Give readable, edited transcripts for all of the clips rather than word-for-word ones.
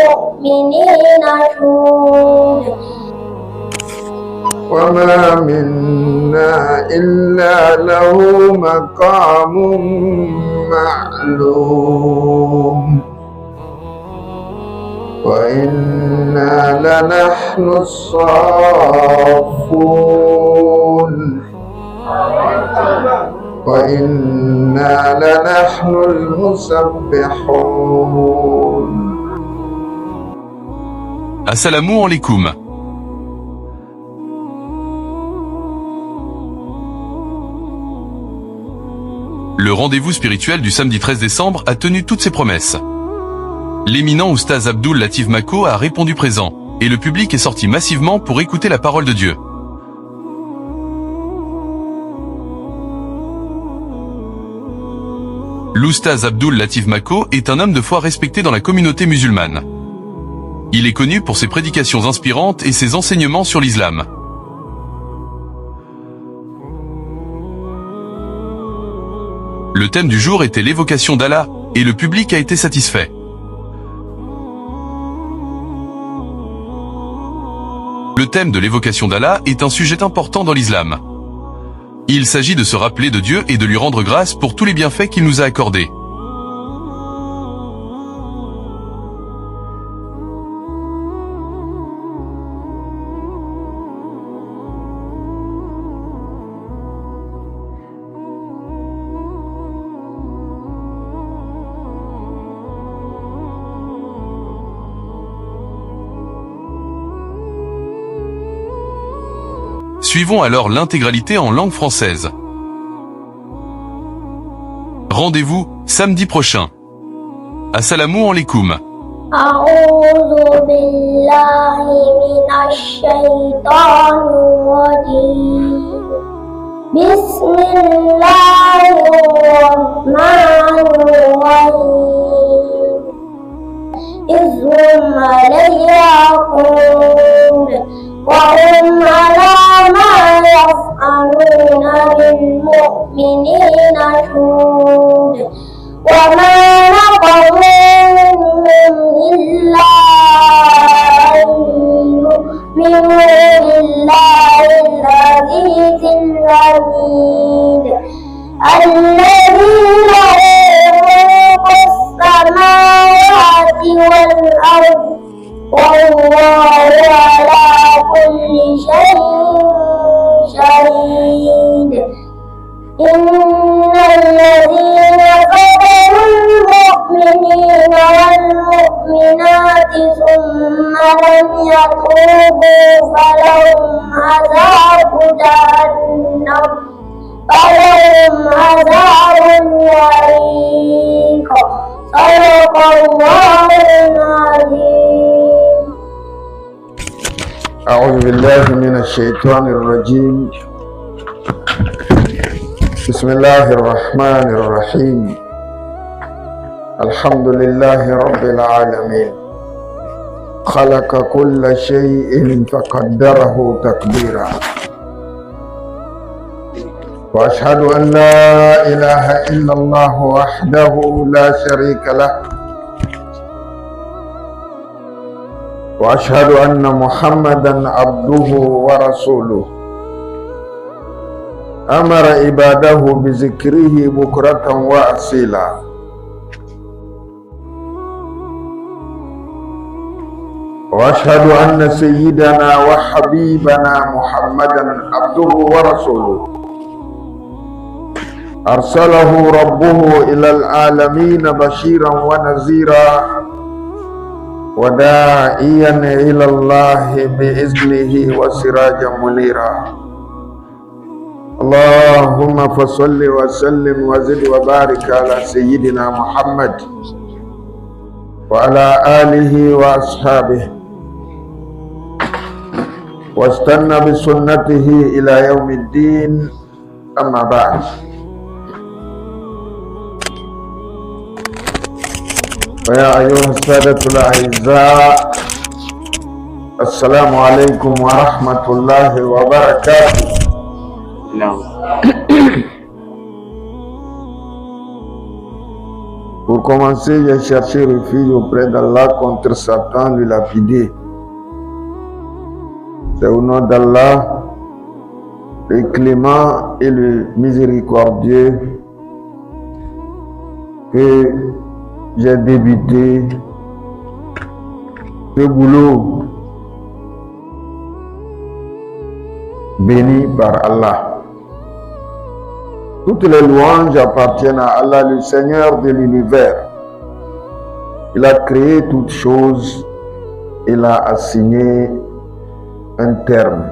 بالمؤمنين شهود وما منا إلا له مقام معلوم وإنا لنحن الصافون وإنا لنحن المسبحون. Assalamu alaikum. Le rendez-vous spirituel du samedi 13 décembre a tenu toutes ses promesses. L'éminent oustaz Abdul Latif Mako a répondu présent, et le public est sorti massivement pour écouter la parole de Dieu. L'oustaz Abdul Latif Mako est un homme de foi respecté dans la communauté musulmane. Il est connu pour ses prédications inspirantes et ses enseignements sur l'islam. Le thème du jour était l'évocation d'Allah, et le public a été satisfait. Le thème de l'évocation d'Allah est un sujet important dans l'islam. Il s'agit de se rappeler de Dieu et de lui rendre grâce pour tous les bienfaits qu'il nous a accordés. Suivons alors l'intégralité en langue française. Rendez-vous samedi prochain. Assalamu alaikum. أعوذ بالله من الشيطان الرجيم بسم الله الرحمن الرحيم إذ هم عليها قعود وهم على ما يفعلون بالمؤمنين شهود وما نقموا منهم إلا أن يؤمنوا بالله العزيز الحميد الذي له ملك السماوات والأرض والله على كل شيء شهيد إن الذين فتنوا المؤمنين والمؤمنات ثم لم يتوبوا فلهم عذاب جهنم الحريق صدق الله العظيم. أعوذ بالله من الشيطان الرجيم. بسم الله الرحمن الرحيم. الحمد لله رب العالمين. خلق كل شيء فقدره تقديرا. وأشهد أن لا إله إلا الله وحده لا شريك له. وأشهد أن محمدا عبده ورسوله. أمر عباده بذكره بكرة وأصيلا. وأشهد أن سيدنا وحبيبنا محمدا عبده ورسوله. أرسله ربه إلى العالمين بشيرا ونذيرا وداعيا إلى الله بإذنه وسراجا منيرا. اللهم فصل وسلم وزد وبارك على سيدنا محمد وعلى آله وأصحابه واستنى بسنته إلى يوم الدين. أما بعد، فيا أيها السادة الأعزاء، السلام عليكم ورحمة الله وبركاته. Pour commencer, j'ai cherché refuge auprès d'Allah contre Satan, le lapidé. C'est au nom d'Allah, le clément et le miséricordieux, que j'ai débuté ce boulot béni par Allah. Toutes les louanges appartiennent à Allah, le Seigneur de l'univers. Il a créé toutes choses, il a assigné un terme.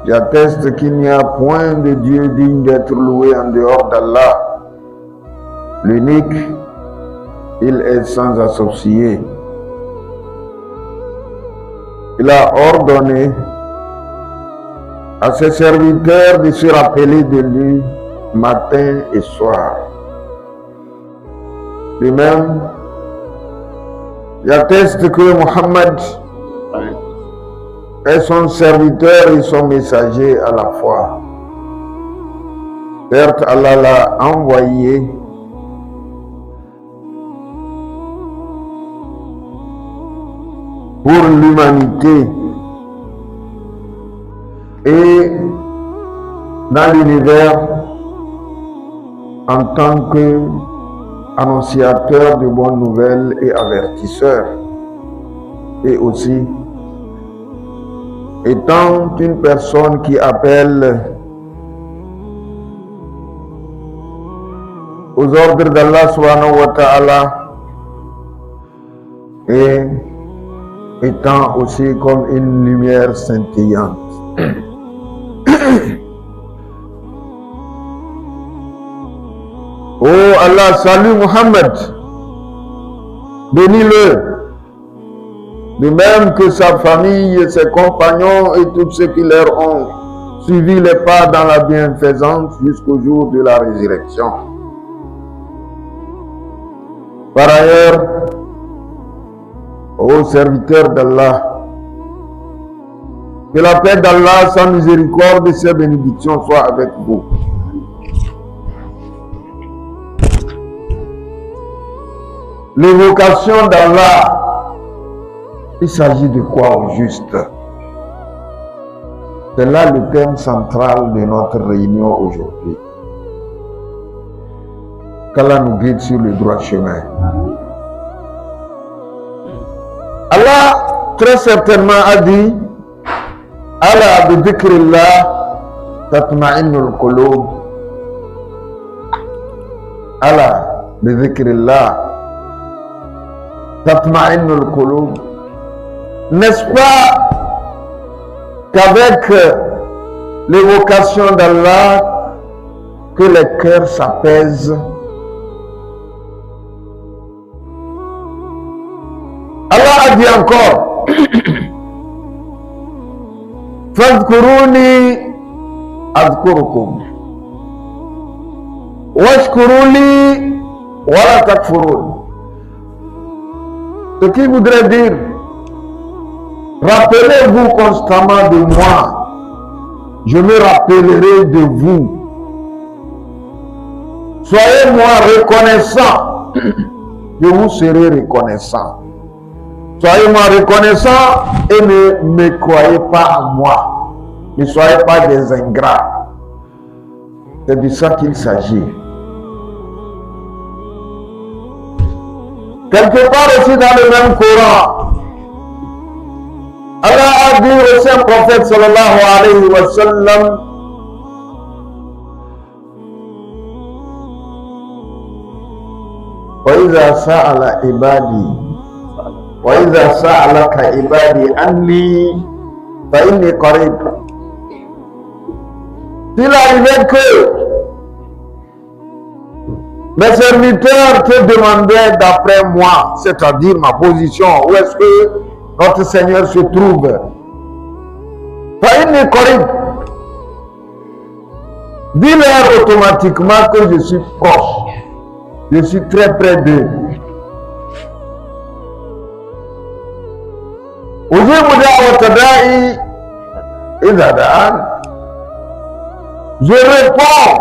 J'atteste qu'il n'y a point de Dieu digne d'être loué en dehors d'Allah. L'unique, il est sans associé. Il a ordonné à ses serviteurs de se rappeler de lui matin et soir. De même, j'atteste que Muhammad est son serviteur et son messager à la fois. Certes, Allah l'a envoyé pour l'humanité et dans l'univers en tant qu'annonciateur de bonnes nouvelles et avertisseur, et aussi étant une personne qui appelle aux ordres d'Allah subhanahu wa ta'ala et étant aussi comme une lumière scintillante. Oh Allah, salue Muhammad, bénis-le, de même que sa famille, ses compagnons et tous ceux qui leur ont suivi les pas dans la bienfaisance jusqu'au jour de la résurrection. Par ailleurs, ô serviteurs d'Allah, que la paix d'Allah, sa miséricorde et ses bénédictions soient avec vous. L'évocation d'Allah, il s'agit de quoi au juste? C'est là le thème central de notre réunion aujourd'hui. Qu'Allah nous guide sur le droit chemin. Allah très certainement a dit: Ala bi dhikrillah tatma'innul qulub. Ala bi dhikrillah tatma'innul qulub. N'est-ce pas qu'avec l'évocation d'Allah que les cœurs s'apaisent? Allah a dit encore: Fadhkuruni adhkurukum washkuruli wala takfurun. Ce qui voudrait dire, rappelez-vous constamment de moi, je me rappellerai de vous. Soyez-moi reconnaissant, je vous serai reconnaissant. Soyez-moi reconnaissant et ne me croyez pas à moi. Ne soyez pas des ingrats. C'est de ça qu'il s'agit. Quelque part aussi dans le même Coran, Allah a dit au saint prophète sallallahu alayhi wa sallam: وَإِذَا سَأَلَ عِبَادِي وَإِذَا سَأَلَكَ عِبَادِي عَنِّي فَإِنِّي قَرِيبٌ. S'il arrivait que mes serviteurs te demandaient d'après moi, c'est-à-dire ma position, où est-ce que notre Seigneur se trouve, فَإِنِّي قَرِيبٌ. Dis-leur automatiquement que je suis proche, je suis très près d'eux. Je réponds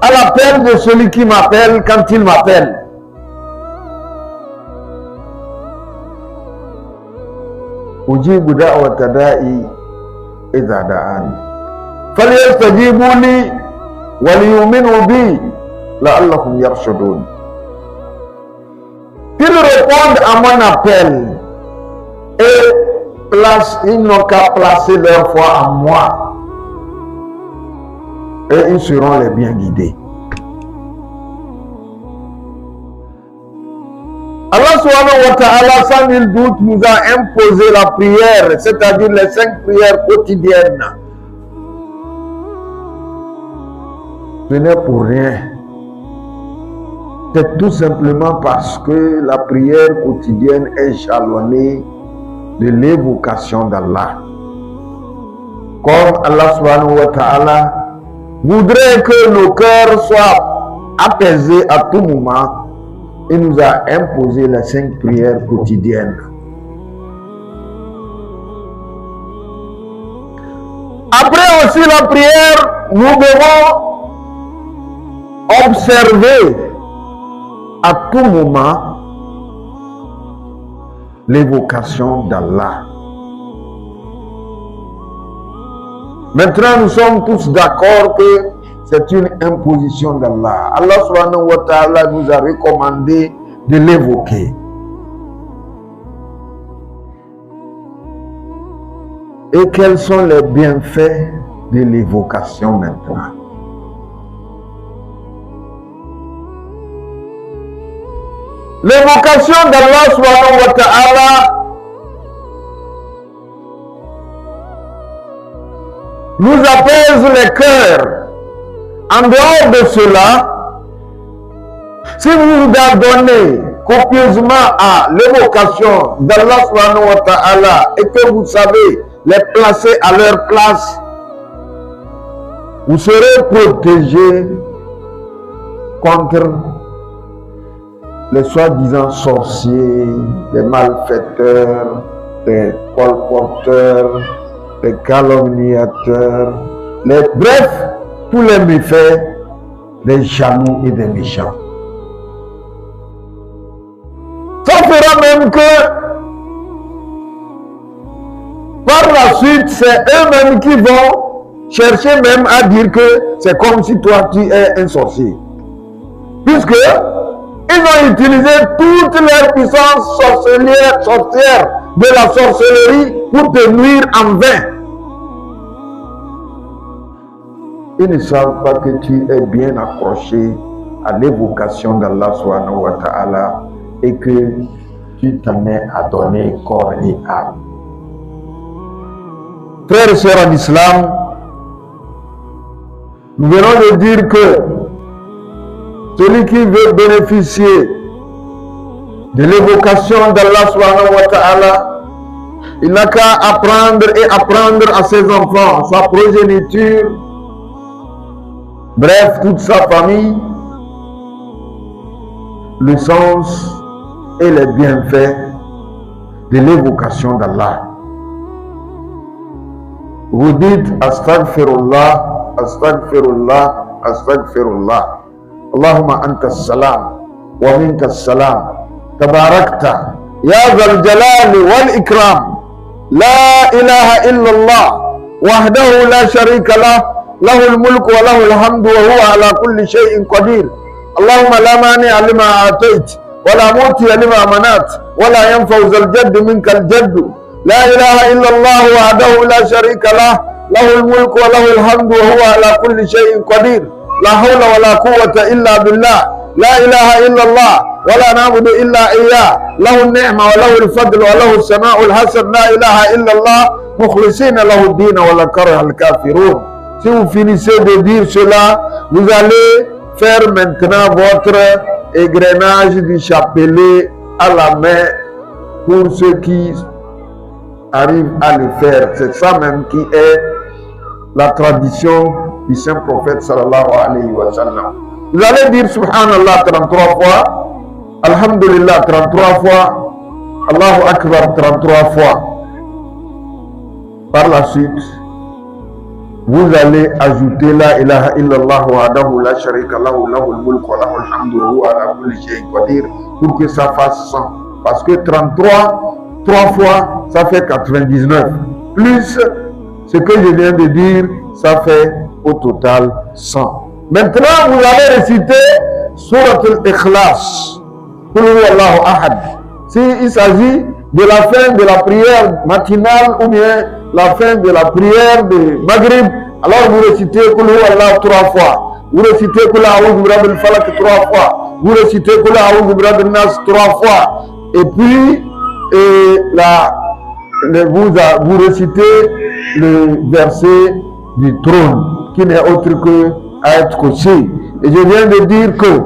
à à l'appel de celui qui m'appelle quand il m'appelle. Ujibu da'wata da'i idha da'ani. Falyastajibu li wa liyu'minu bi la'allahum yarshudun. Qu'ils répondent à mon appel et ils n'ont qu'à placer leur foi en moi et ils seront les bien guidés. Allah subhanahu wa ta'ala, sans nul doute, nous a imposé la prière, c'est-à-dire les 5 prières quotidiennes. Ce n'est pour rien. C'est tout simplement parce que la prière quotidienne est jalonnée de l'évocation d'Allah. Comme Allah subhanahu wa ta'ala voudrait que nos cœurs soient apaisés à tout moment, il nous a imposé les 5 prières quotidiennes. Après aussi la prière, nous devons observer à tout moment l'évocation d'Allah. Maintenant, nous sommes tous d'accord que c'est une imposition d'Allah. Allah subhanahu wa ta'ala nous a recommandé de l'évoquer. Et quels sont les bienfaits de l'évocation maintenant? L'évocation d'Allah subhanahu wa ta'ala nous apaise les cœurs. En dehors de cela, si vous vous adonnez copieusement à l'évocation d'Allah subhanahu wa ta'ala et que vous savez les placer à leur place, vous serez protégés contre les soi-disant sorciers, les malfaiteurs, les colporteurs, les calomniateurs, bref, tous les méfaits des jaloux et des méchants. Ça fera même que par la suite, c'est eux-mêmes qui vont chercher même à dire que c'est comme si toi tu es un sorcier. Puisque ils ont utilisé toute leur puissance sorcière de la sorcellerie pour te nuire en vain. Ils ne savent pas que tu es bien accroché à l'évocation d'Allah subhanahu wa ta'ala et que tu t'en es à donner corps et âme. Frères et sœurs en islam, nous venons de dire que celui qui veut bénéficier de l'évocation d'Allah subhanahu wa ta'ala, il n'a qu'à apprendre à ses enfants, sa progéniture, bref, toute sa famille, le sens et les bienfaits de l'évocation d'Allah. Vous dites Astaghfirullah, Astaghfirullah, Astaghfirullah. Allahumma anta salam wa minka salam. Tabarakta ya dhal jalali wal ikram. La ilaha illallah wahdahu la sharika lah. له الملك وله الحمد وهو على كل شيء قدير. اللهم لا مانع لما أعطيت ولا معطي لما منعت ولا ينفع ذا الجد منك الجد. لا إله إلا الله وحده لا شريك له له الملك وله الحمد وهو على كل شيء قدير. لا حول ولا قوة إلا بالله. لا إله إلا الله ولا نعبد إلا إياه. له النعمة وله الفضل وله الثناء الحسن. لا إله إلا الله مخلصين له الدين ولا كره الكافرون. Si vous finissez de dire cela, vous allez faire maintenant votre égrenage du chapelet à la main pour ceux qui arrivent à le faire. C'est ça même qui est la tradition du saint prophète sallallahu alayhi wa sallam. Vous allez dire Subhanallah 33 fois, Alhamdulillah 33 fois, Allahu Akbar 33 fois. Par la suite, vous allez ajouter la ilaha illallah wahdahu la sharika lahu lahul mulku wa lahul hamdu wa huwa ala kulli shay'in qadir pour que ça fasse 100. Parce que 33, 3 fois, ça fait 99. Plus ce que je viens de dire, ça fait au total 100. Maintenant, vous allez réciter Surat al-Ikhlas. Qul huwallahu ahad. S'il s'agit de la fin de la prière matinale ou bien la fin de la prière de Maghrib, alors vous récitez Qul huwallahu 3 fois. Vous récitez Qul a'udhu bi rabbil falaq 3 fois. Vous récitez Qul a'udhu bi rabbin nas 3 fois. Et puis, vous récitez le verset du trône, qui n'est autre que Ayat Kursi. Et je viens de dire que,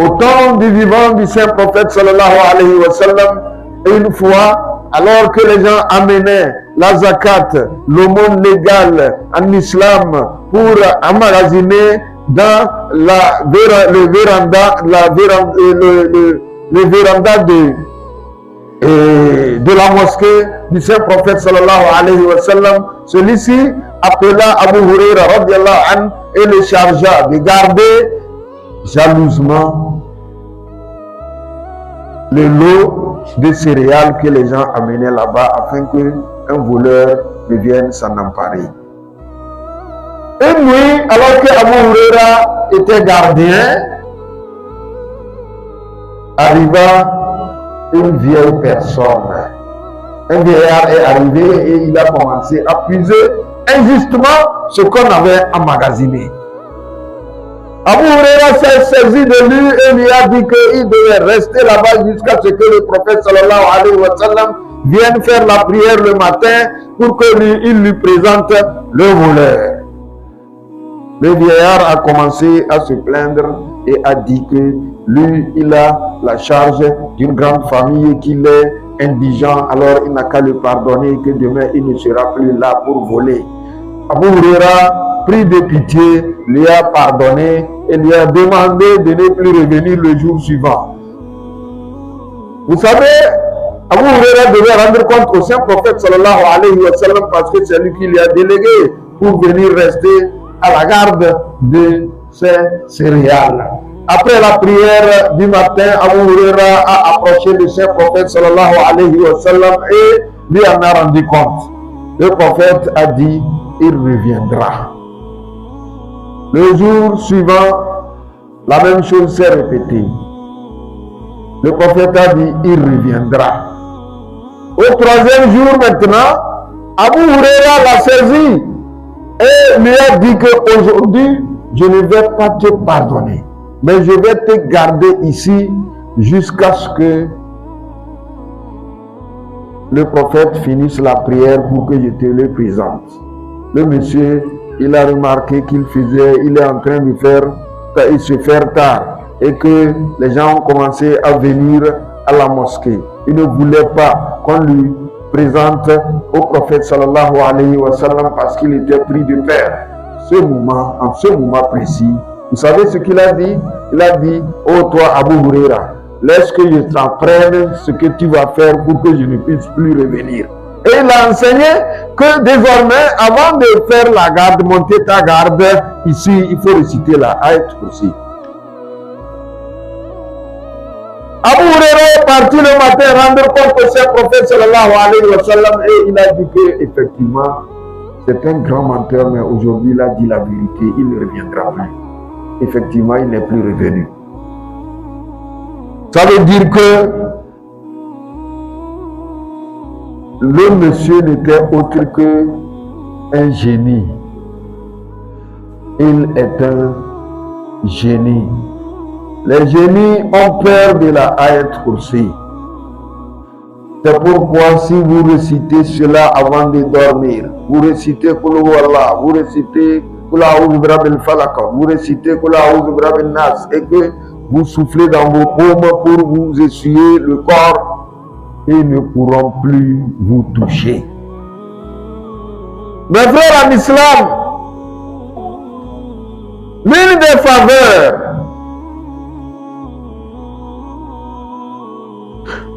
au temps du vivant du saint prophète sallallahu alayhi wa sallam, une fois, alors que les gens amenaient la zakat, l'aumône légale en islam, pour emmagasiner dans le véranda de la mosquée du saint prophète sallallahu alayhi wa sallam, celui-ci appela Abu Huraira radiallahu anhu et le chargea de garder jalousement le lot de céréales que les gens amenaient là-bas afin qu'un voleur ne vienne s'en emparer. Une nuit, alors que Abu Huraira était gardien, arriva une vieille personne. Un vieillard est arrivé et il a commencé à puiser injustement ce qu'on avait emmagasiné. Abu Huraira s'est saisi de lui et lui a dit qu'il devait rester là-bas jusqu'à ce que le prophète sallallahu alayhi wa sallam vienne faire la prière le matin pour qu'il lui présente le voleur. Le vieillard a commencé à se plaindre et a dit que lui, il a la charge d'une grande famille et qu'il est indigent, alors il n'a qu'à le pardonner et que demain il ne sera plus là pour voler. Abu Huraira, pris de pitié, lui a pardonné et lui a demandé de ne plus revenir le jour suivant. Vous savez, Abu Huraira devait rendre compte au saint prophète sallallahu alayhi wa sallam parce que c'est lui qui lui a délégué pour venir rester à la garde de ces céréales. Après la prière du matin, Abu Huraira a approché le saint prophète sallallahu alayhi wa sallam et lui en a rendu compte. Le prophète a dit, il reviendra. Le jour suivant, la même chose s'est répétée. Le prophète a dit, il reviendra. Au 3e jour maintenant, Abu Huraira l'a saisi et lui a dit qu'aujourd'hui, je ne vais pas te pardonner, mais je vais te garder ici jusqu'à ce que le prophète finisse la prière pour que je te le présente. Le monsieur, il a remarqué il est en train de se faire tard et que les gens ont commencé à venir à la mosquée. Il ne voulait pas qu'on lui présente au prophète sallallahu alayhi wa sallam parce qu'il était pris de peur. En ce moment précis, vous savez ce qu'il a dit? Il a dit, oh toi Abu Huraira, laisse que je t'apprenne ce que tu vas faire pour que je ne puisse plus revenir. Et il a enseigné que désormais, avant de faire la garde, monter ta garde, ici, il faut réciter la Ayat Kursi. Abu Huraira est parti le matin rendre compte au saint prophète sallallahu alayhi wa sallam et il a dit que effectivement c'est un grand menteur, mais aujourd'hui il a dit la vérité, il ne reviendra plus. Effectivement, il n'est plus revenu. Ça veut dire que le monsieur n'était autre qu'un génie. Il est un génie. Les génies ont peur de la Ayat Kursi. C'est pourquoi si vous récitez cela avant de dormir, vous récitez Qul huwallah, vous récitez Qul a'udhu bi rabbil falaq, vous récitez Qul a'udhu bi rabbin nas et que vous soufflez dans vos paumes pour vous essuyer le corps, ils ne pourront plus vous toucher. Mes frères en islam, l'une des faveurs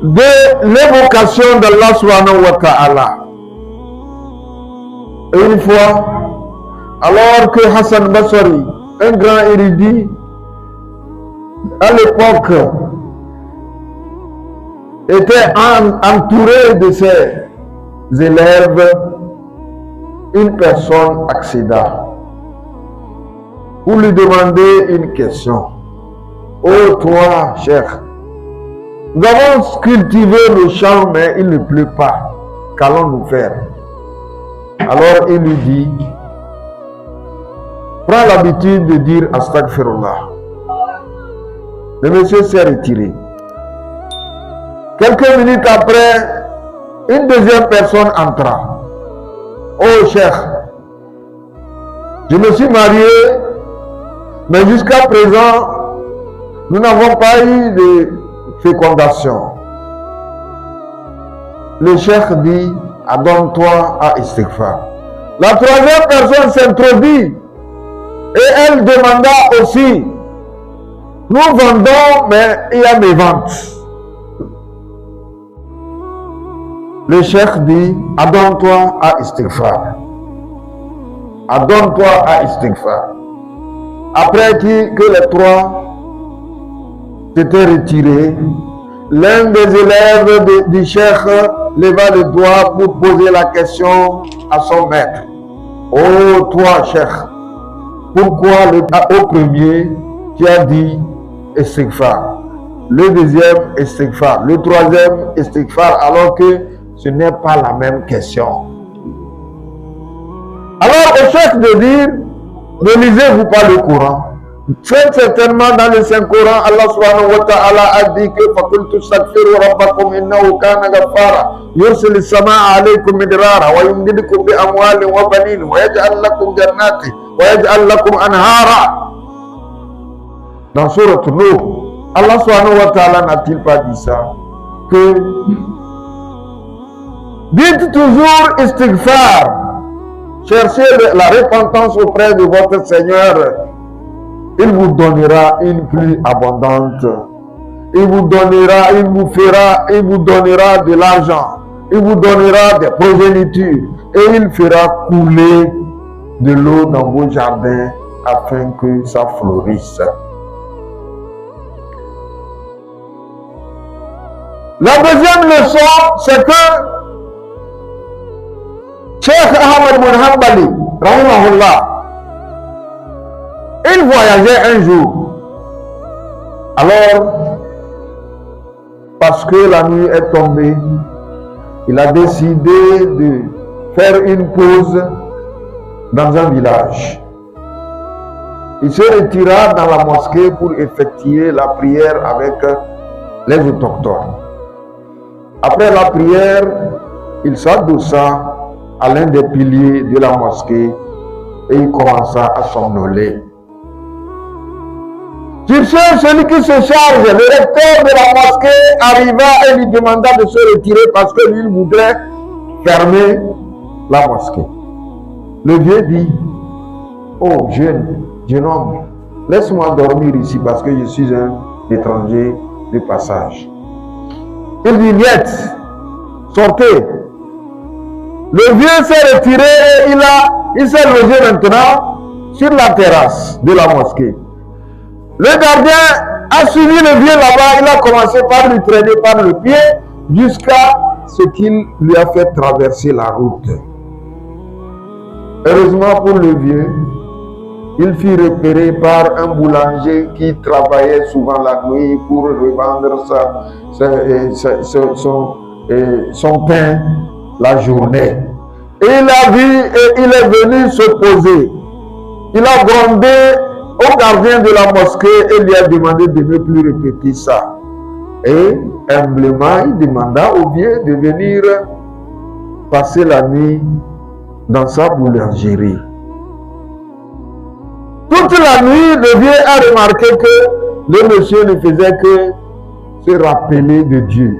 de l'évocation d'Allah subhanahu wa ta'ala. Une fois, Alors que Hassan Basri, un grand érudit, à l'époque, était entouré de ses élèves, une personne accéda pour lui demander une question. Oh toi, cher, nous avons cultivé le champ, mais il ne pleut pas. Qu'allons-nous faire? Alors il lui dit, prends l'habitude de dire Astaghfirullah. Le monsieur s'est retiré. Quelques minutes après, une deuxième personne entra. Oh cher, je me suis marié, mais jusqu'à présent, nous n'avons pas eu de fécondation. Le cheikh dit, adonne-toi à istighfar. La troisième personne s'introduit et elle demanda aussi, nous vendons, mais il y a mes ventes. Le cheikh dit, adonne-toi à istighfar. Adonne-toi à istighfar. Après que les trois s'étaient retirés, l'un des élèves du cheikh leva le doigt pour poser la question à son maître. Oh toi, cheikh, pourquoi au premier tu as dit istighfar, le deuxième istighfar, le troisième istighfar, alors que ce n'est pas la même question? Alors au cheikh de dire, ne lisez-vous pas le Coran? Très certainement dans le Saint-Coran, Allah subhanahu wa ta'ala a dit que فَقُلْتُ اسْتَغْفِرُوا رَبَّكُمْ إِنَّهُ كَانَ غَفَّارًا يُرْسِلِ السَّمَاءَ عَلَيْكُمْ مِدْرَارًا وَيُمْدِدْكُمْ بِأَمْوَالٍ وَبَنِينَ وَيَجْعَلْ لَكُمْ جَنَّاتٍ وَيَجْعَلْ لَكُمْ أَنْهَارًا. Dans Sourate Nuh, Allah subhanahu wa ta'ala n'a-t-il pas dit ça? Que dites toujours istighfar, cherchez la repentance auprès de votre Seigneur. Il vous donnera une pluie abondante. Il vous donnera, il vous donnera de l'argent. Il vous donnera des progénitures. Et il fera couler de l'eau dans vos jardins afin que ça fleurisse. La deuxième leçon, c'est que Cheikh Ahmad bin Hanbali, rahimahullah, il voyageait un jour. Alors, parce que la nuit est tombée, il a décidé de faire une pause dans un village. Il se retira dans la mosquée pour effectuer la prière avec les autochtones. Après la prière, il s'adossa à l'un des piliers de la mosquée et il commença à somnoler. Sur ce, celui qui se charge, le recteur de la mosquée, arriva et lui demanda de se retirer parce que lui voudrait fermer la mosquée. Le vieux dit, oh jeune homme, laisse-moi dormir ici parce que je suis un étranger de passage. Il dit, niet, sortez. Le vieux s'est retiré et il s'est logé maintenant sur la terrasse de la mosquée. Le gardien a suivi le vieux là-bas, il a commencé par lui traîner par le pied jusqu'à ce qu'il lui a fait traverser la route. Heureusement pour le vieux, il fut repéré par un boulanger qui travaillait souvent la nuit pour revendre son pain la journée. Et il a vu et il est venu se poser. Il a grondé au gardien de la mosquée et lui a demandé de ne plus répéter ça. Et humblement, il demanda au vieux de venir passer la nuit dans sa boulangerie. Toute la nuit, le vieux a remarqué que le monsieur ne faisait que se rappeler de Dieu.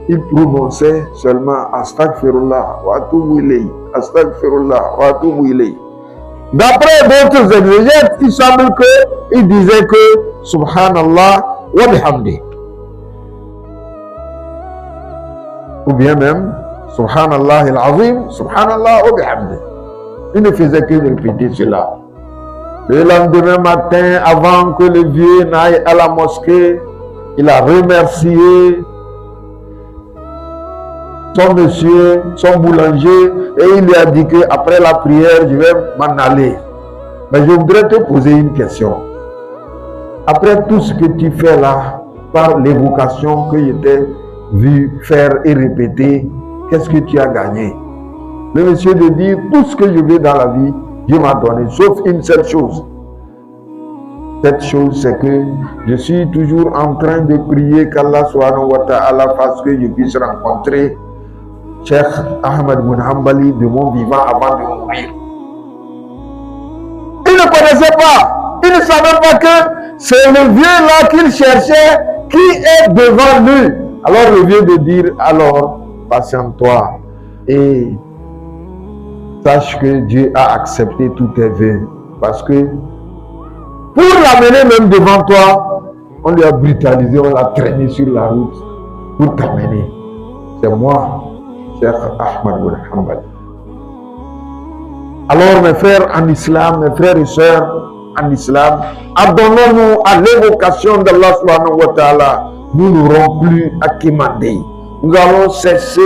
Il prononçait seulement Astaghfirullah wa atubu ilayhi, Astaghfirullah wa atubu ilayhi. D'après d'autres exégètes, il semble qu'il disait que Subhanallah wa bihamdi. Ou bien même Subhanallah al-Azim, Subhanallah wa bihamdi. Il ne faisait que répéter cela. Le lendemain matin, avant que le vieux n'aille à la mosquée, il a remercié son monsieur, son boulanger, et il lui a dit qu'après la prière, je vais m'en aller. Mais je voudrais te poser une question. Après tout ce que tu fais là, par l'évocation que je t'ai vu faire et répéter, qu'est-ce que tu as gagné? Le monsieur de dire, tout ce que je veux dans la vie, Dieu m'a donné, sauf une seule chose. Cette chose, c'est que je suis toujours en train de prier qu'Allah subhanahu wa ta'ala fasse que je puisse rencontrer Cheikh Ahmed Ibn Hanbali de mon vivant avant de mourir. Il ne connaissait pas, il ne savait pas que c'est le vieux là qu'il cherchait qui est devant lui. Alors le vieux de dire, alors patiente-toi et sache que Dieu a accepté tous tes vœux. Parce que pour l'amener même devant toi, on lui a brutalisé, on l'a traîné sur la route pour t'amener. C'est moi, Cheikh Ahmed Ibn Hanbali. Alors mes frères en islam, mes frères et sœurs en islam, adonnons-nous à l'évocation d'Allah subhanahu wa ta'ala. Nous n'aurons plus à quémander. Nous allons cesser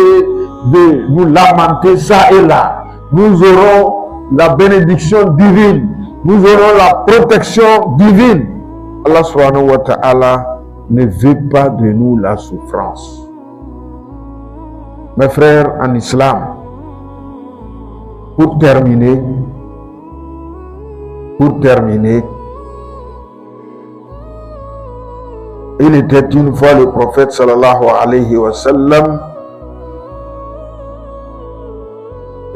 de nous lamenter ça et là. Nous aurons la bénédiction divine. Nous aurons la protection divine. Allah subhanahu wa ta'ala ne veut pas de nous la souffrance. Mes frères en islam, pour terminer, il était une fois le prophète sallallahu alayhi wa sallam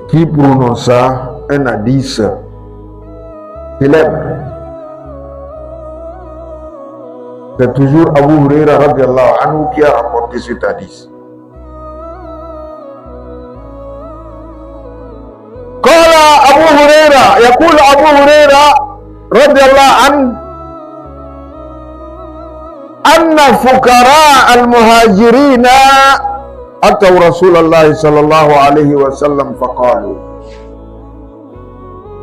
qui prononça un hadith célèbre. C'est toujours Abu Huraira radiallahu anhu qui a rapporté cet hadith. قال أبو هريرة يقول أبو هريرة رضي الله عنه أن فقراء المهاجرين أتوا رسول الله صلى الله عليه وسلم فقالوا.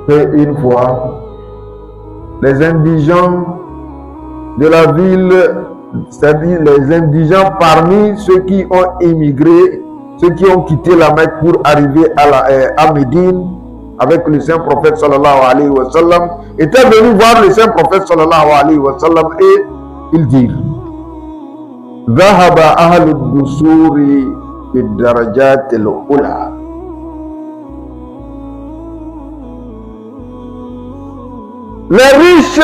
Une fois, les indigents de la ville, c'est-à-dire les indigents parmi ceux qui ont émigré, ceux qui ont quitté la Mecque pour arriver à Médine avec le saint prophète sallallahu alayhi wa sallam, étaient venus voir le saint prophète sallallahu alayhi wa sallam et ils dirent: ذهب أهل الدثور بالدرجات الأولى. Les riches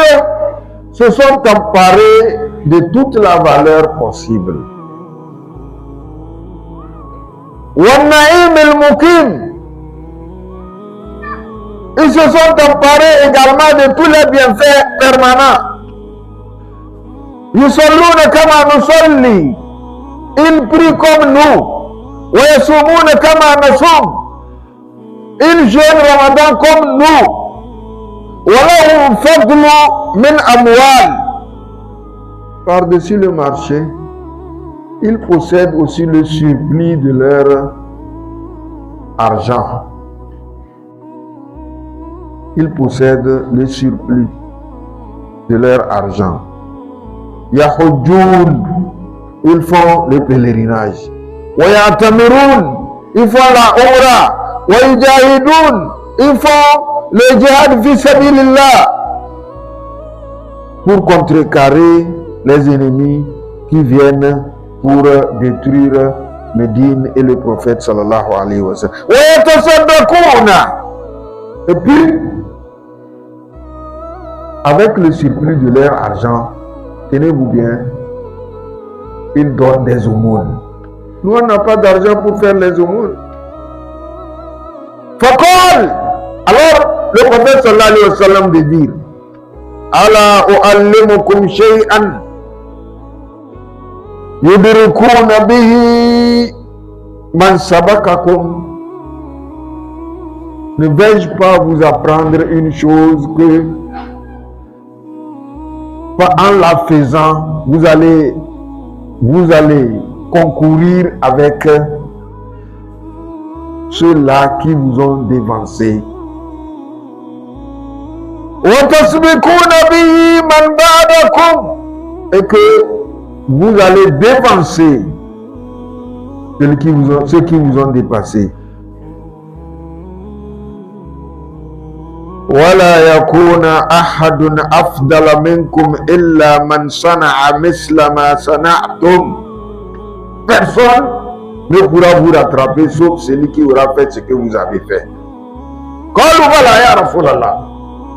se sont emparés de toute la valeur possible. وَالنَّعِيمِ الْمُقِيمِ. Ils se sont emparés également de tous les bienfaits permanents. يُصَلُّونَ كَمَا نُصَلِّي. Ils prient comme nous. وَيَصُومُونَ كَمَا نَصُومُ. Ils jeûnent Ramadan comme nous. وَلَهُمْ فَضْلٌ مِنْ أَمْوَالٍ. Par-dessus le marché, ils possèdent aussi le surplus de leur argent. Ils possèdent le surplus de leur argent. Yahujjoun, ils font le pèlerinage. Wayatamirun, ils font la Umrah. Wayjahidoun, ils font le djihad fi sabilillah pour contrecarrer les ennemis qui viennent pour détruire Médine et le prophète sallallahu alayhi wa sallam. Et puis, avec le surplus de leur argent, tenez-vous bien, ils donnent des aumônes. Nous, on n'a pas d'argent pour faire les aumônes. Faqal, alors le prophète sallallahu alayhi wa sallam de dire: Ala u'allimukum shay'an yudrikuna bihi man sabakakum. Ne vais-je pas vous apprendre une chose que, en la faisant, vous allez concourir avec ceux-là qui vous ont dévancé. وَتَسْبِقُونَ بِهِ مَنْ بَعْدَكُمْ, et que vous allez dévancer ceux qui vous ont dépassé. وَلَا يَكُونَ أَحَدٌ أَفْضَلَ مِنْكُمْ إِلَّا مَنْ صَنَعَ مِثْلَ مَا صَنَعْتُمْ. Personne ne pourra vous rattraper sauf celui qui aura fait ce que vous avez fait. قالوا بلى يا رسول الله.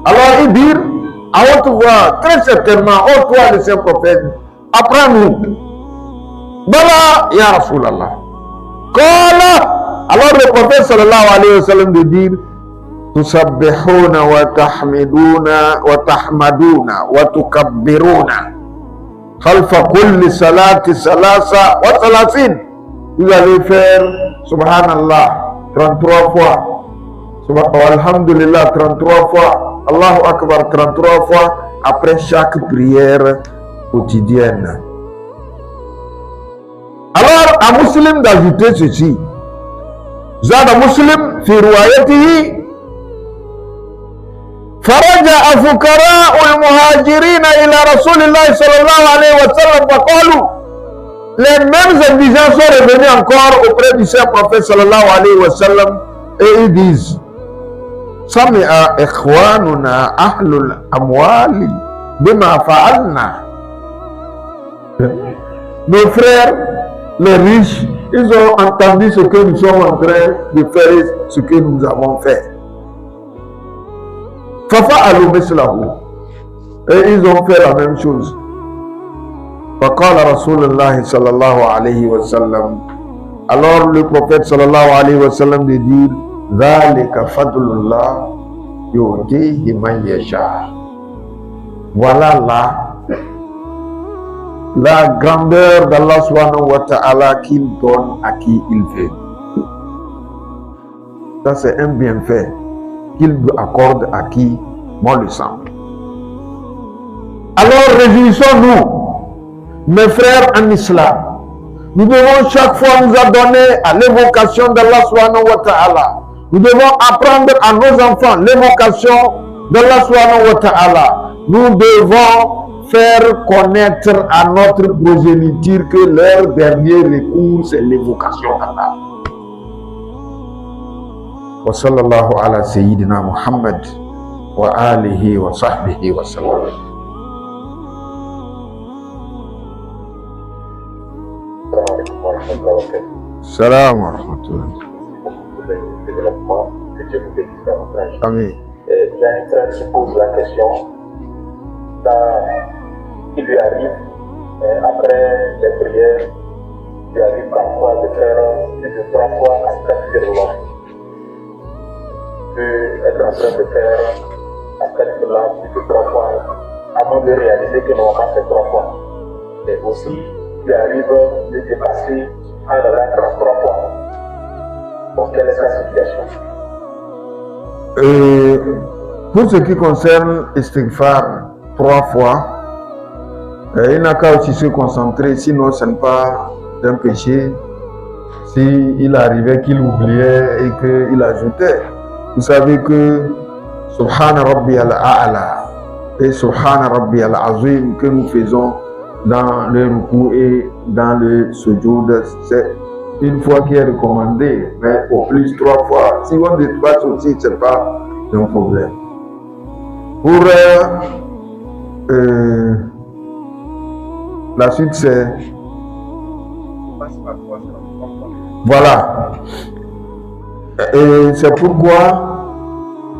Alors ils dirent à haute voix, très certainement, ô toi le Saint prophète, apprends-nous. Bala ya Rasulallah. Alors le prophète sallallahu alayhi wa sallam de dire, tusabbihuna wa tahmiduna wa tahmaduna wa tukabbiruna khalfa kulli salati salasa wa salasin. Vous allez faire subhanallah 33 fois, alhamdulillah 33 fois, Allahu Akbar 33 fois après chaque prière quotidienne. Alors à Muslim d'ajouter ceci. Zada Muslim fi riwayatihi فرجع فقراء المهاجرين إلى رسول الله صلى الله عليه وسلم فقالوا, les mêmes indigents sont revenus encore auprès du Saint prophète sallallahu alayhi wa sallam et ils disent, سمع إخواننا أهل الأموال بما فعلنا. Nos frères, les riches, ils ont entendu ce que nous sommes en train de faire, ce que nous avons fait. ففعلوا مثله, et ils ont fait la même chose. فقال رسول الله صلى الله عليه وسلم, alors le prophète صلى الله عليه وسلم de dire, ذلك فضل الله يؤتيه من يشاء. Voilà la grandeur d'Allah subhanahu wa ta'ala qu'il donne à qui il veut. Ça c'est un bienfait qu'il accorde à qui bon le semble. Alors réjouissons-nous, mes frères en islam. Nous devons chaque fois nous adonner à l'évocation d'Allah subhanahu wa ta'ala. Nous devons apprendre à nos enfants l'évocation d'Allah subhanahu wa ta'ala. Nous devons faire connaître à notre progéniture que leur dernier recours c'est l'évocation d'Allah. Wa sallallahu ala sayyidina Muhammad wa alihi wa sahbihi wa sallam. Salam wa rahmatullah. Amen. Il y a un frère qui pose la question qui lui arrive après les prières, il lui arrive parfois de faire plus de 3 fois Astaghfirullah. Il peut être en train de faire Astaghfirullah plus de 3 fois avant de réaliser que l'on a fait 3 fois. Et aussi, il lui arrive de dépasser un de la 3 fois. Donc, quelle est sa situation? Pour ce qui concerne Istighfar 3 fois, il n'a qu'à aussi se concentrer, sinon ce n'est pas un péché. S'il arrivait qu'il oubliait et qu'il ajoutait, vous savez que Subhana Rabbi al-A'la et Subhana Rabbi al-Azim que nous faisons dans le ruku et dans le sujoud, c'est une fois qui est recommandé, mais au plus 3 fois. Si on dépasse aussi, ce n'est pas un problème. Pour la suite, c'est voilà. Et c'est pourquoi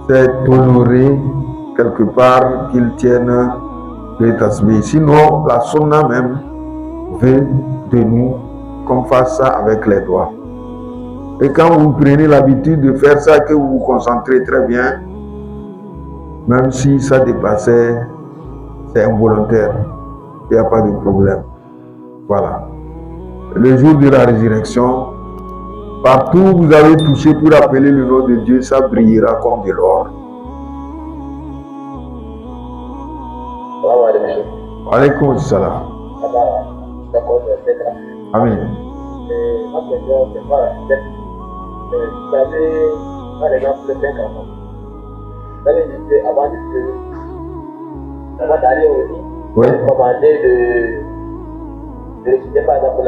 c'est honoré quelque part qu'ils tiennent le tasbih. Sinon, la sunna même veut de nous qu'on fasse ça avec les doigts. Et quand vous prenez l'habitude de faire ça, que vous vous concentrez très bien, même si ça dépassait, c'est involontaire. Il n'y a pas de problème. Voilà. Le jour de la résurrection, partout où vous avez touché pour appeler le nom de Dieu, ça brillera comme de l'or. Alaykoum salam. Amen. Vous avez, par exemple, le 5 ans. Vous avez dit avant de Avant d'aller au lit, Oui. commander de réciter par exemple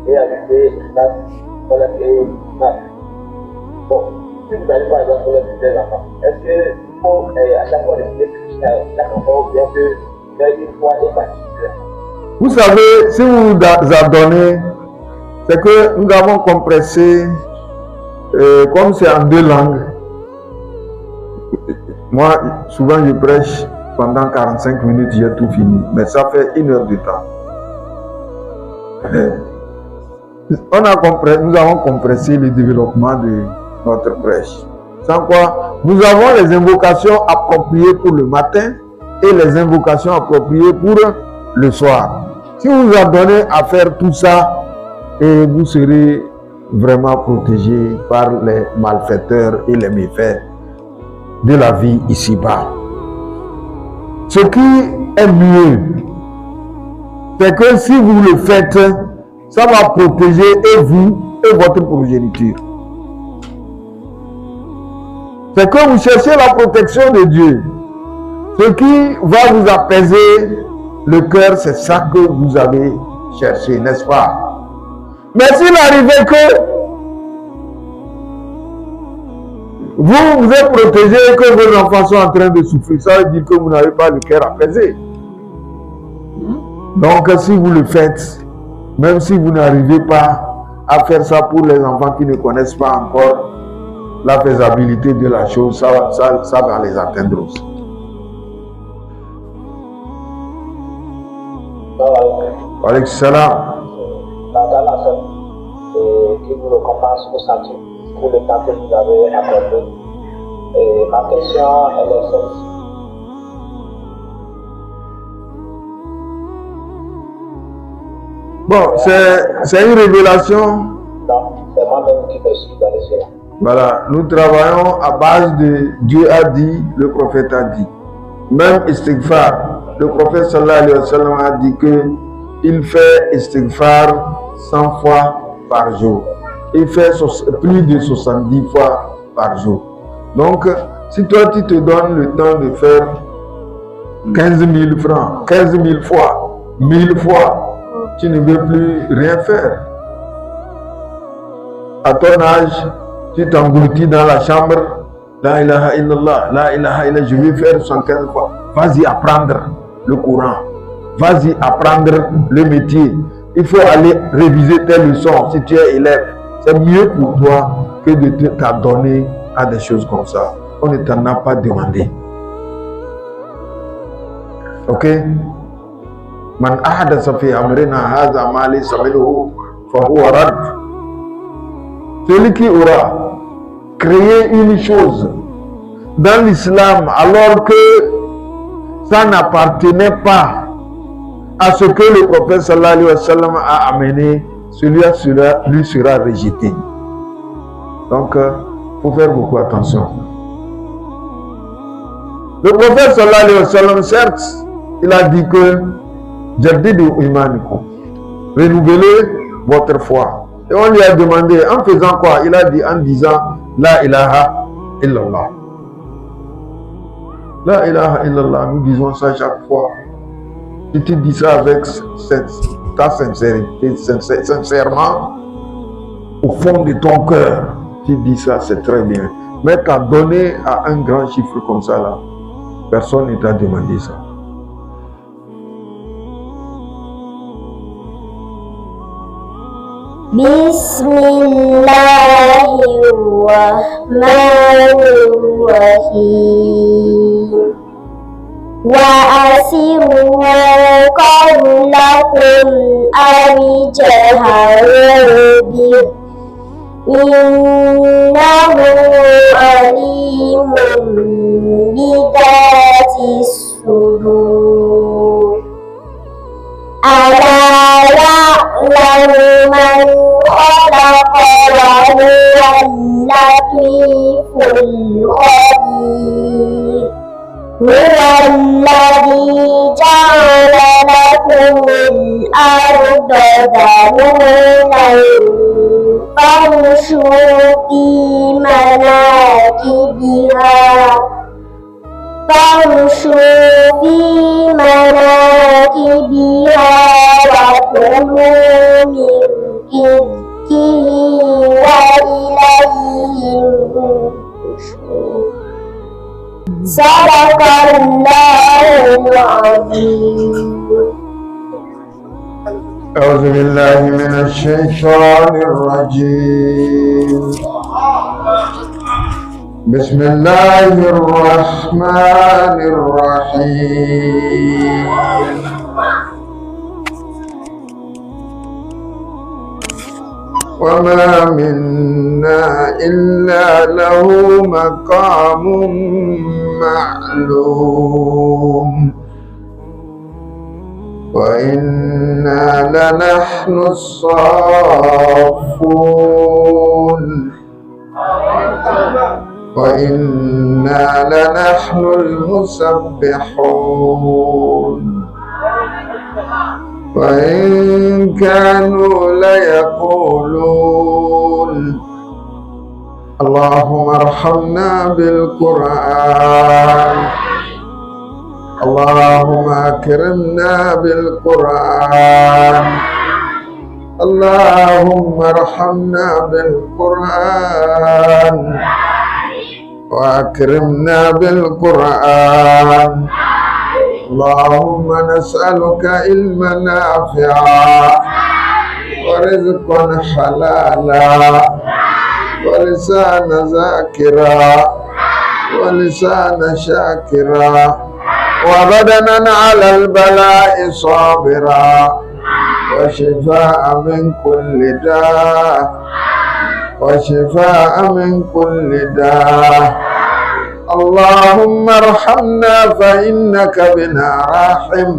et ajouter Nas et Nas. Bon, si vous allez par exemple pour les enfants, est-ce qu'il faut à chaque fois réciter chaque enfant ou bien que faire une fois et particulière? Vous savez, si vous vous adonnez, c'est que nous avons compressé, comme c'est en 2 langues. Moi, souvent je prêche pendant 45 minutes, j'ai tout fini, mais ça fait 1 heure de temps. Nous avons compressé le développement de notre prêche. Sans quoi, nous avons les invocations appropriées pour le matin et les invocations appropriées pour le soir. Si vous vous adonnez à faire tout ça, et vous serez vraiment protégé par les malfaiteurs et les méfaits de la vie ici-bas. Ce qui est mieux, c'est que si vous le faites, ça va protéger et vous et votre progéniture. C'est que vous cherchez la protection de Dieu. Ce qui va vous apaiser le cœur, c'est ça que vous avez cherché, n'est-ce pas? Mais s'il arrivait que vous êtes protégé et que vos enfants sont en train de souffrir, ça veut dire que vous n'avez pas le cœur apaisé. Donc si vous le faites, même si vous n'arrivez pas à faire ça pour les enfants qui ne connaissent pas encore la faisabilité de la chose, ça va les atteindre aussi. Alaykoum salam. Qui vous récompense au samedi pour le temps que vous avez accordé. Et ma question, elle est celle-ci. Bon, c'est une révélation. Non, c'est moi-même qui me suis donné cela. Voilà, nous travaillons à base de Dieu a dit, le prophète a dit. Même istighfar, le prophète sallallahu alayhi wa sallam a dit que il fait istighfar 100 fois par jour. Il fait plus de 70 fois par jour. Donc, si toi tu te donnes le temps de faire 15 000 francs, 15 000 fois, 1000 fois, tu ne veux plus rien faire. À ton âge, tu t'engloutis dans la chambre, la ilaha illallah, la ilaha illallah, je vais faire 115 fois. Vas-y apprendre le Coran, vas-y apprendre le métier. Il faut aller réviser tes leçons si tu es élève. C'est mieux pour toi que de t'adonner à des choses comme ça. On ne t'en a pas demandé. Ok? Man ahdatha fi amrina hadha ma laysa minhu fa huwa rad. Celui qui aura créé une chose dans l'islam alors que ça n'appartenait pas à ce que le prophète sallallahu alayhi wa sallam a amené, celui-là lui sera rejeté. Donc, il faut faire beaucoup attention. Le prophète sallallahu alayhi wa sallam, certes, il a dit que Jaddidu imanikum, renouvelez votre foi. Et on lui a demandé, en faisant quoi? Il a dit en disant La ilaha illallah. La ilaha illallah, nous disons ça chaque fois. Si tu dis ça avec ta sincérité, sincèrement, au fond de ton cœur, tu dis ça, c'est très bien. Mais t'as donné à un grand chiffre comme ça là, personne ne t'a demandé ça. Bismillahirrahmanirrahim. وأسروا قولكم أو اجهروا به إنه عليم بذات الصدور ألا يعلم من خلق وهو اللطيف الخبير هو الذي جعل لكم الأرض ذلولا فامشوا في مناكبها فامشوا في مناكبها وكلوا من رزقه وإليه النشور. صدق الله العظيم. أعوذ بالله من الشيطان الرجيم. بسم الله الرحمن الرحيم. وما منا إلا له مقام معلوم وإنا لنحن الصافون وإنا لنحن المسبحون وإن كانوا ليقولون اللهم ارحمنا بالقرآن اللهم أكرمنا بالقرآن اللهم ارحمنا بالقرآن وأكرمنا بالقرآن اللهم نسألك علما نافعا ورزقا حلالا ولسانا ذاكرا ولسانا شاكرا وبدنا على البلاء صابرا وشفاء من كل داء وشفاء من كل داء اللهم ارحمنا فإنك بنا راحم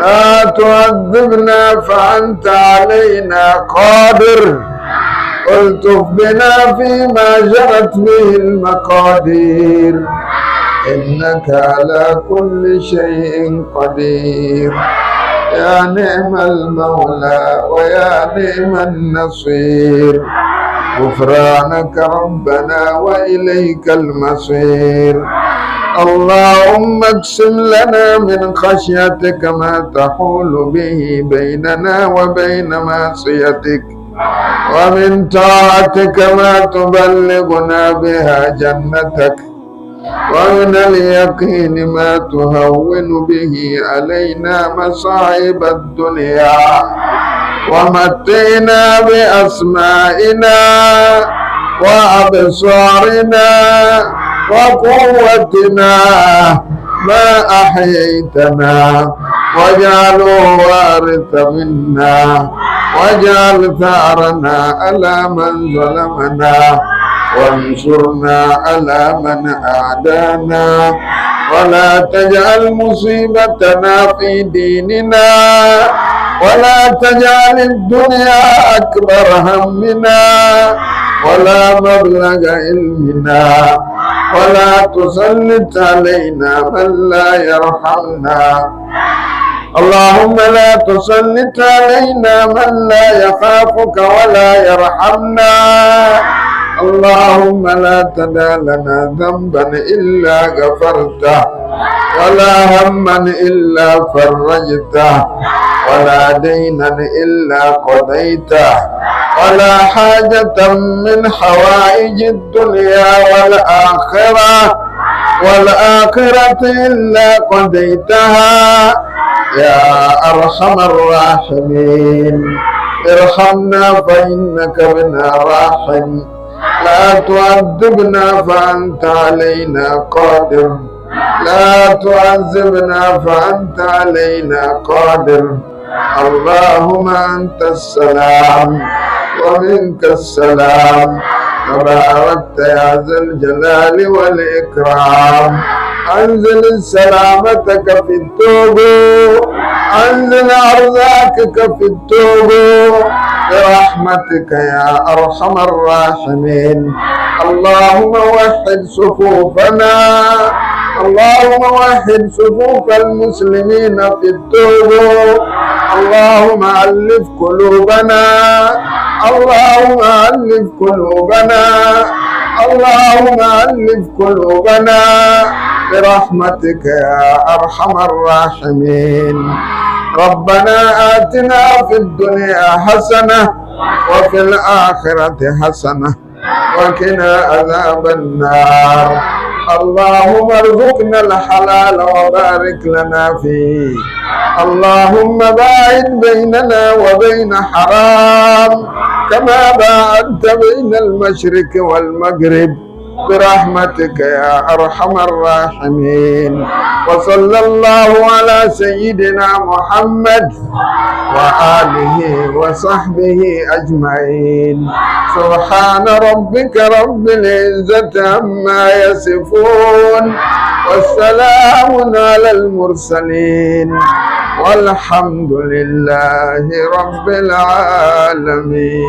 لا تعذبنا فأنت علينا قادر والطف بنا فيما جرت به المقادير إنك على كل شيء قدير يا نعم المولى ويا نعم النصير غفرانك ربنا وإليك المصير اللهم اقسم لنا من خشيتك ما تحول به بيننا وبين معصيتك ومن طاعتك ما تبلغنا بها جنتك ومن اليقين ما تهون به علينا مصائب الدنيا ومتعنا بأسمائنا وأبصارنا وقوتنا ما أحييتنا واجعله وارث منا واجعل ثأرنا على من ظلمنا وانصرنا على من أعدانا ولا تجعل مصيبتنا في ديننا ولا تجعل الدنيا أكبر همنا ولا مبلغ علمنا ولا تسلط علينا من لا يرحمنا اللهم لا تسلط علينا من لا يخافك ولا يرحمنا اللهم لا تدع لنا ذنبا إلا غفرته ولا هما إلا فرجته ولا دينا إلا قضيته ولا حاجة من حوائج الدنيا والآخرة إلا قضيتها يا أرحم الراحمين ارحمنا فإنك بنا راحم لا تعذبنا فأنت علينا قادر لا تعذبنا فأنت علينا قادر اللهم أنت السلام ومنك السلام تباركت يا ذا الجلال والإكرام أنزل سلامتك في التوبة أنزل أرزاقك في التوبة برحمتك يا أرحم الراحمين اللهم وحد صفوفنا اللهم وحد صفوف المسلمين في التوبة اللهم ألف قلوبنا اللهم ألف قلوبنا اللهم ألف قلوبنا برحمتك يا أرحم الراحمين. ربنا آتنا في الدنيا حسنة وفي الآخرة حسنة وقنا عذاب النار. اللهم ارزقنا الحلال وبارك لنا فيه. اللهم باعد بيننا وبين حرام كما باعدت بين المشرق والمغرب برحمتك يا أرحم الراحمين. وصلى الله على سيدنا محمد وآله وصحبه أجمعين. سبحان ربك رب العزة عما يصفون والسلام على المرسلين والحمد لله رب العالمين.